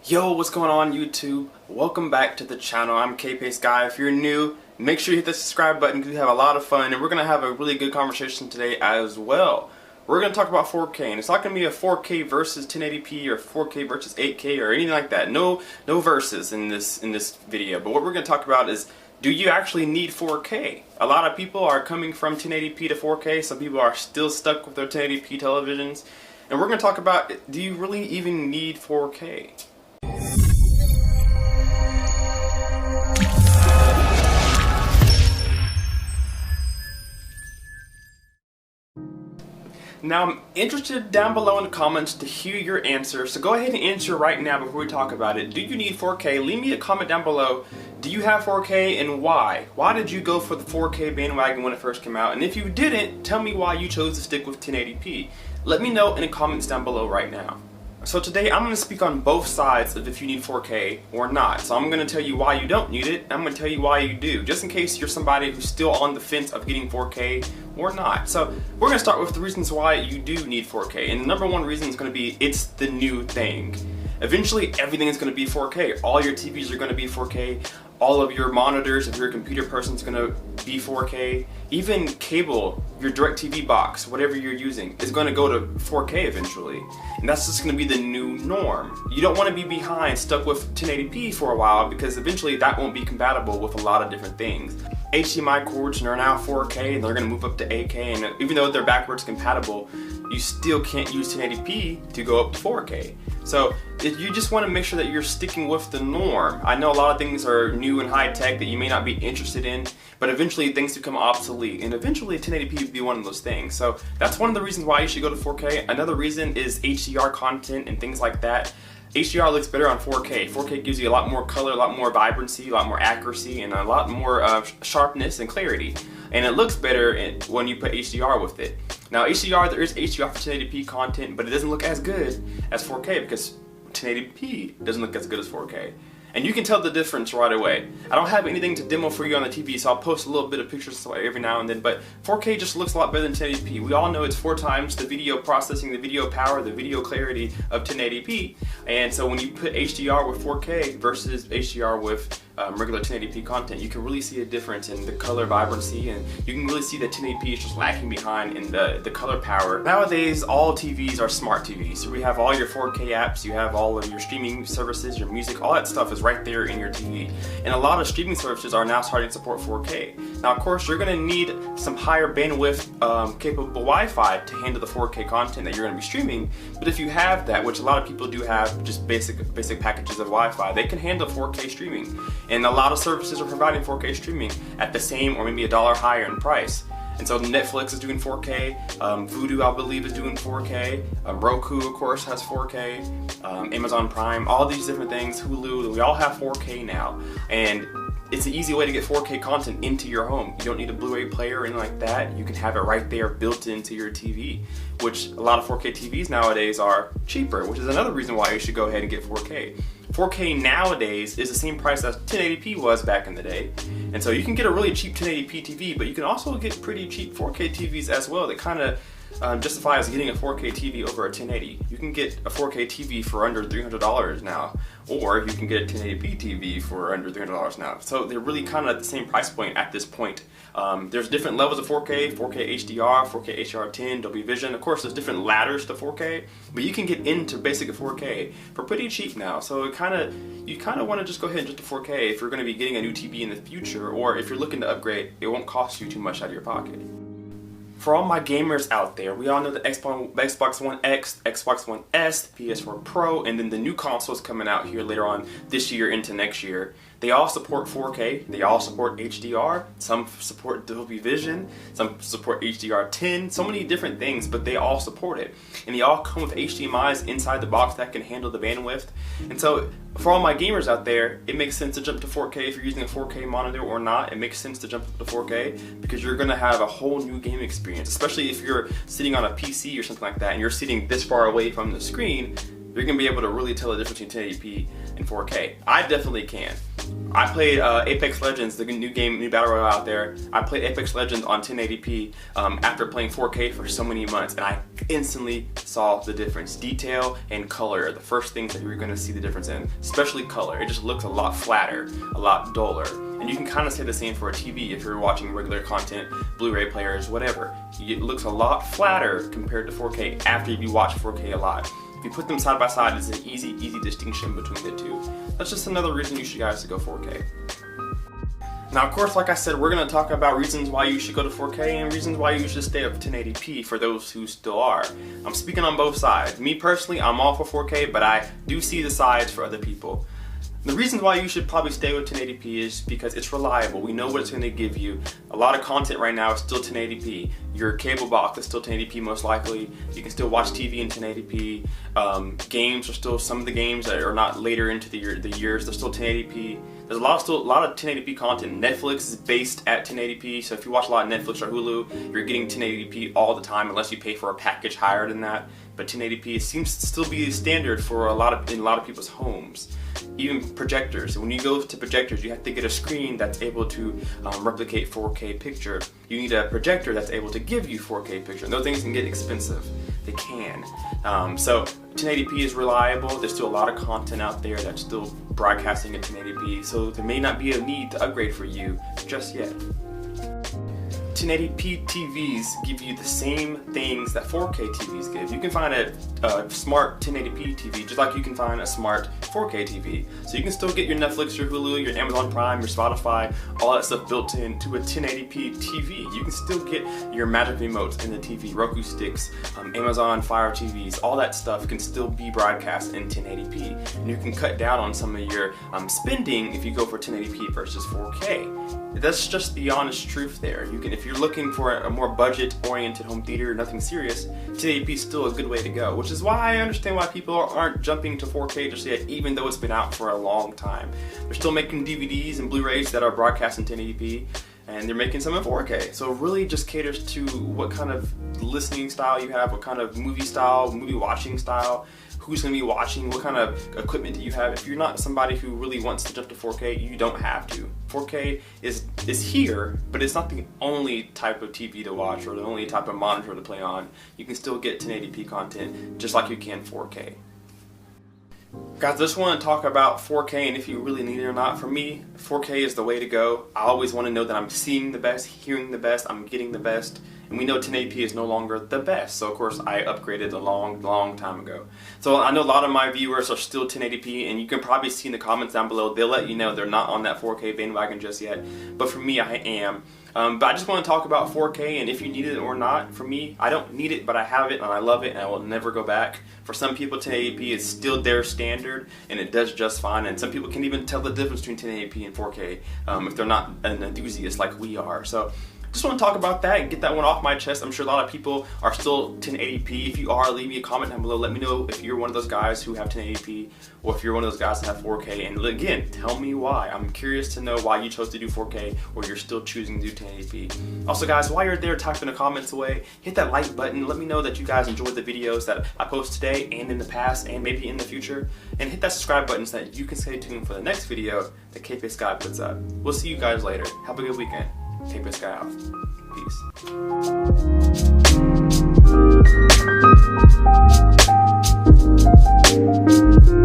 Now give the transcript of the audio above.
Yo, what's going on YouTube? Welcome back to the channel. I'm Kpaceguy. If you're new, make sure you hit the subscribe button because we have a lot of fun and we're going to have a really good conversation today as well. We're going to talk about 4K and it's not going to be a 4K versus 1080p or 4K versus 8K or anything like that. No verses in this video. But what we're going to talk about is, do you actually need 4K? A lot of people are coming from 1080p to 4K. Some people are still stuck with their 1080p televisions. And we're going to talk about, do you really even need 4K? Now I'm interested down below in the comments to hear your answer, so go ahead and answer right now before we talk about it. Do you need 4K? Leave me a comment down below. Do you have 4K and why? Why did you go for the 4K bandwagon when it first came out? And if you didn't, tell me why you chose to stick with 1080p. Let me know in the comments down below right now. So today I'm going to speak on both sides of if you need 4K or not. So I'm going to tell you why you don't need it, and I'm going to tell you why you do, just in case you're somebody who's still on the fence of getting 4K or not. So we're going to start with the reasons why you do need 4K, and the number one reason is going to be it's the new thing. Eventually everything is going to be 4K. All your TVs are going to be 4K. All of your monitors, if you're a computer person, is going to be 4K. Even cable, your DirecTV box, whatever you're using, is going to go to 4K eventually. And that's just going to be the new norm. You don't want to be behind, stuck with 1080p for a while, because eventually that won't be compatible with a lot of different things. HDMI cords are now 4K, and they're going to move up to 8K, and even though they're backwards compatible, you still can't use 1080p to go up to 4K. So you just want to make sure that you're sticking with the norm. I know a lot of things are new and high tech that you may not be interested in, but eventually things become obsolete, and eventually 1080p would be one of those things. So that's one of the reasons why you should go to 4K. Another reason is HDR content and things like that. HDR looks better on 4K. 4K gives you a lot more color, a lot more vibrancy, a lot more accuracy, and a lot more sharpness and clarity. And it looks better when you put HDR with it. Now HDR, there is HDR for 1080p content, but it doesn't look as good as 4K because 1080p doesn't look as good as 4K. And you can tell the difference right away. I don't have anything to demo for you on the TV, so I'll post a little bit of pictures every now and then, but 4K just looks a lot better than 1080p. We all know it's 4 times the video processing, the video power, the video clarity of 1080p. And so when you put HDR with 4K versus HDR with regular 1080p content, you can really see a difference in the color vibrancy, and you can really see that 1080p is just lacking behind in the color power. Nowadays, all TVs are smart TVs. So we have all your 4K apps, you have all of your streaming services, your music, all that stuff is right there in your TV. And a lot of streaming services are now starting to support 4K. Now, of course, you're going to need some higher bandwidth capable Wi-Fi to handle the 4K content that you're going to be streaming. But if you have that, which a lot of people do have, just basic packages of Wi-Fi, they can handle 4K streaming. And a lot of services are providing 4K streaming at the same or maybe $1 higher in price. And so Netflix is doing 4K, Vudu I believe is doing 4K, Roku of course has 4K, Amazon Prime, all these different things, Hulu, we all have 4K now. And it's an easy way to get 4K content into your home. You don't need a Blu-ray player or anything like that. You can have it right there built into your TV, which a lot of 4K TVs nowadays are cheaper, which is another reason why you should go ahead and get 4K. 4K nowadays is the same price as 1080p was back in the day. And so you can get a really cheap 1080p TV, but you can also get pretty cheap 4K TVs as well that kind of justifies getting a 4K TV over a 1080. You can get a 4K TV for under $300 now, or you can get a 1080p TV for under $300 now. So they're really kind of at the same price point at this point. There's different levels of 4K, 4K HDR, 4K HDR10, Dolby Vision. Of course, there's different ladders to 4K, but you can get into basic 4K for pretty cheap now. So you kind of want to just go ahead and just do 4K if you're going to be getting a new TV in the future, or if you're looking to upgrade, it won't cost you too much out of your pocket. For all my gamers out there, we all know the Xbox One X, Xbox One S, PS4 Pro, and then the new consoles coming out here later on this year into next year. They all support 4K, they all support HDR, some support Dolby Vision, some support HDR10, so many different things, but they all support it. And they all come with HDMIs inside the box that can handle the bandwidth. And so for all my gamers out there, it makes sense to jump to 4K if you're using a 4K monitor or not. It makes sense to jump up to 4K because you're going to have a whole new game experience, especially if you're sitting on a PC or something like that and you're sitting this far away from the screen. you're gonna be able to really tell the difference between 1080p and 4K. I definitely can. I played Apex Legends, the new game, new battle royale out there. I played Apex Legends on 1080p after playing 4K for so many months, and I instantly saw the difference. Detail and color are the first things that you're going to see the difference in, especially color. It just looks a lot flatter, a lot duller. And you can kind of say the same for a TV if you're watching regular content, Blu-ray players, whatever. It looks a lot flatter compared to 4K after you watch 4K a lot. If you put them side by side, it's an easy distinction between the two. That's just another reason you should guys to go 4K. Now, of course, like I said, we're going to talk about reasons why you should go to 4K and reasons why you should stay up 1080p for those who still are. I'm speaking on both sides. Me personally, I'm all for 4K, but I do see the sides for other people. The reasons why you should probably stay with 1080p is because it's reliable. We know what it's going to give you. A lot of content right now is still 1080p. Your cable box is still 1080p most likely. You can still watch TV in 1080p. Games are still, some of the games that are not later into the years, they're still 1080p. There's still a lot of 1080p content. Netflix is based at 1080p, so if you watch a lot of Netflix or Hulu, you're getting 1080p all the time unless you pay for a package higher than that. But 1080p seems to still be standard for in a lot of people's homes. Even projectors. When you go to projectors, you have to get a screen that's able to replicate 4K picture. You need a projector that's able to give you 4K picture. And those things can get expensive. They can. So 1080p is reliable. There's still a lot of content out there that's still broadcasting at 1080p. So there may not be a need to upgrade for you just yet. 1080p TVs give you the same things that 4K TVs give. You can find a smart 1080p TV just like you can find a smart 4K TV. So you can still get your Netflix, your Hulu, your Amazon Prime, your Spotify, all that stuff built into a 1080p TV. You can still get your Magic Remotes in the TV, Roku sticks, Amazon Fire TVs, all that stuff can still be broadcast in 1080p. And you can cut down on some of your spending if you go for 1080p versus 4K. That's just the honest truth there. You can, if you're looking for a more budget-oriented home theater, nothing serious, 1080p is still a good way to go, which is why I understand why people aren't jumping to 4K just yet, even though it's been out for a long time. They're still making DVDs and Blu-rays that are broadcast in 1080p, and they're making some in 4K. So it really just caters to what kind of listening style you have, what kind of movie style, movie watching style, who's going to be watching, what kind of equipment do you have. If you're not somebody who really wants to jump to 4K, you don't have to. 4K is here, but it's not the only type of TV to watch or the only type of monitor to play on. You can still get 1080p content just like you can 4K. Guys, I just want to talk about 4K and if you really need it or not. For me, 4K is the way to go. I always want to know that I'm seeing the best, hearing the best, I'm getting the best. And we know 1080p is no longer the best, so of course I upgraded a long time ago. So I know a lot of my viewers are still 1080p, and you can probably see in the comments down below, they'll let you know they're not on that 4K bandwagon just yet. But for me, I am. But I just want to talk about 4K and if you need it or not. For me, I don't need it, but I have it and I love it and I will never go back. For some people, 1080p is still their standard and it does just fine. And some people can even tell the difference between 1080p and 4K if they're not an enthusiast like we are. So just want to talk about that and get that one off my chest. I'm sure a lot of people are still 1080p. If you are, leave me a comment down below. Let me know if you're one of those guys who have 1080p or if you're one of those guys that have 4K. And again, tell me why. I'm curious to know why you chose to do 4K or you're still choosing to do 1080p. Also guys, while you're there typing the comments away, hit that like button. Let me know that you guys enjoyed the videos that I post today and in the past and maybe in the future. And hit that subscribe button so that you can stay tuned for the next video that Kpaceguy puts up. We'll see you guys later. Have a good weekend. Kpaceguy out. Peace.